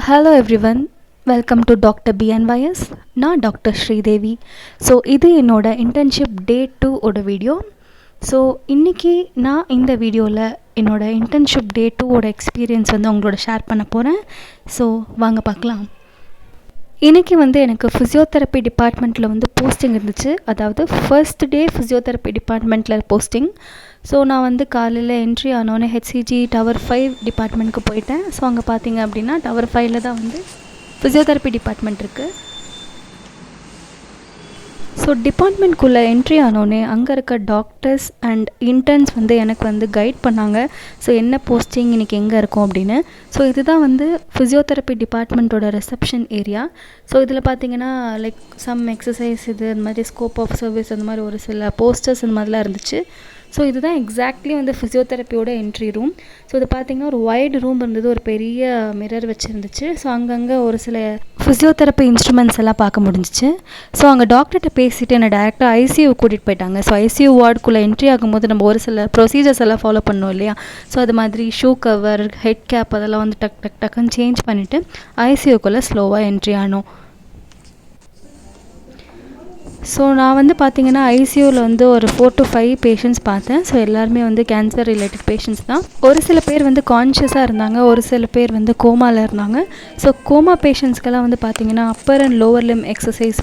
Hello everyone, welcome to Dr. BNYS. நான் doctor Sridevi. So இது என்னோட இன்டர்ன்ஷிப் டே 2 ஓட வீடியோ. ஸோ இன்றைக்கி நான் இந்த வீடியோவில் என்னோட இன்டர்ன்ஷிப் டே 2 ஓட எக்ஸ்பீரியன்ஸ் உங்களோட ஷேர் பண்ண போகிறேன். ஸோ வாங்க பார்க்கலாம். இன்றைக்கி எனக்கு ஃபிசியோதெரப்பி டிபார்ட்மெண்ட்டில் போஸ்டிங் இருந்துச்சு. அதாவது ஃபர்ஸ்ட் டே ஃபிசியோதெரப்பி டிபார்ட்மெண்ட்டில் போஸ்டிங். ஸோ நான் காலையில் என்ட்ரி ஆனோடனே ஹெச்சிஜி டவர் 5 டிபார்ட்மெண்ட்டுக்கு போயிட்டேன். ஸோ அங்கே பார்த்தீங்க அப்படின்னா டவர் 5ல் தான் ஃபிசியோதெரப்பி டிபார்ட்மெண்ட் இருக்குது. ஸோ டிபார்ட்மெண்ட்குள்ளே என்ட்ரி ஆனோடனே அங்கே இருக்க டாக்டர்ஸ் அண்ட் இன்டர்ன்ஸ் எனக்கு கைட் பண்ணாங்க. ஸோ என்ன போஸ்டிங் இன்றைக்கி எங்கே இருக்கும் அப்படின்னு. ஸோ இதுதான் ஃபிசியோதெரப்பி டிபார்ட்மெண்ட்டோட ரிசப்ஷன் ஏரியா. ஸோ இதில் பார்த்தீங்கன்னா லைக் சம் எக்ஸசைஸ் அந்த மாதிரி ஸ்கோப் ஆஃப் சர்வீஸ் அந்த மாதிரி ஒரு சில போஸ்டர்ஸ் அந்த மாதிரிலாம் இருந்துச்சு. ஸோ இதுதான் எக்ஸாக்ட்லி ஃபிசியோதெரப்பியோட என்ட்ரி ரூம். ஸோ இது பார்த்திங்கன்னா ஒரு வைடு ரூம் இருந்தது, ஒரு பெரிய மிரர் வச்சுருந்துச்சு. ஸோ அங்கங்கே ஒரு சில ஃபிசியோதெரப்பி இன்ஸ்ட்ருமெண்ட்ஸ் எல்லாம் பார்க்க முடிஞ்சிச்சு. ஸோ அங்கே டாக்டர்கிட்ட பேசிவிட்டு என்னை டேரெக்டாக ஐசியூ கூட்டிகிட்டு போயிட்டாங்க. ஸோ ஐசியூ வார்டுக்குள்ளே என்ட்ரி ஆகும்போது நம்ம ஒரு சில ப்ரொசீஜர்ஸ் எல்லாம் ஃபாலோ பண்ணோம் இல்லையா. ஸோ அது மாதிரி ஷூ கவர், ஹெட் கேப் அதெல்லாம் டக்குன்னு சேஞ்ச் பண்ணிவிட்டு ஐசியூக்குள்ளே ஸ்லோவாக என்ட்ரி ஆனோம். ஸோ நான் பார்த்தீங்கன்னா ஐசியூவில் ஒரு 4 to 5 பேஷண்ட்ஸ் பார்த்தேன். ஸோ எல்லாருமே கேன்சர் ரிலேட்டட் பேஷண்ட்ஸ் தான். ஒரு சில பேர் கான்ஷியஸாக இருந்தாங்க, ஒரு சில பேர் கோமாவில் இருந்தாங்க. ஸோ கோமா பேஷண்ட்ஸ்க்கெல்லாம் பார்த்தீங்கன்னா upper and lower Lim exercise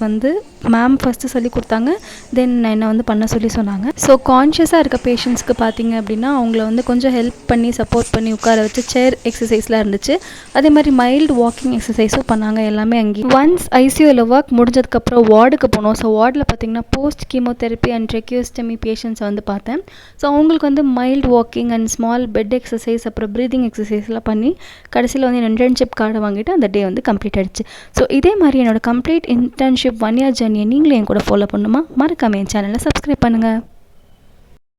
ma'am first சொல்லி கொடுத்தாங்க. தென் என்னை பண்ண சொல்லி சொன்னாங்க. ஸோ கான்ஷியஸாக இருக்க பேஷண்ட்ஸ்க்கு பார்த்தீங்க அப்படின்னா அவங்கள கொஞ்சம் ஹெல்ப் பண்ணி சப்போர்ட் பண்ணி உட்கார வச்சு சேர் எக்ஸசைஸ்லாம் இருந்துச்சு. அதே மாதிரி மைல்டு வாக்கிங் எக்ஸசைஸும் பண்ணாங்க எல்லாமே அங்கே. ஒன்ஸ் ஐசியூவில் ஒர்க் முடிஞ்சதுக்கப்புறம் வார்டுக்கு போனோம். ஸோ வார்டில் பார்த்தீங்கன்னா போஸ்ட் கீமோதெரப்பி அண்ட் ட்ரெக்கியோஸ்டமி பேஷண்ட்ஸை பார்த்தேன். ஸோ அவங்களுக்கு mild walking and small bed exercise அப்புறம் ப்ரீதிங் எக்ஸசைஸ்லாம் பண்ணி கடைசியில் இன்டர்ன்ஷிப் கார்டை வாங்கிட்டு அந்த டே கம்ப்ளீட் ஆகிடுச்சு. ஸோ இதே மாதிரி என்னோட கம்ப்ளீட் இன்டர்ன்ஷிப் 1 year ஜர்னியை நீங்களும் என் கூட ஃபாலோ பண்ணுமா? மறக்காம என் சேனலை சப்ஸ்கிரைப் பண்ணுங்கள்.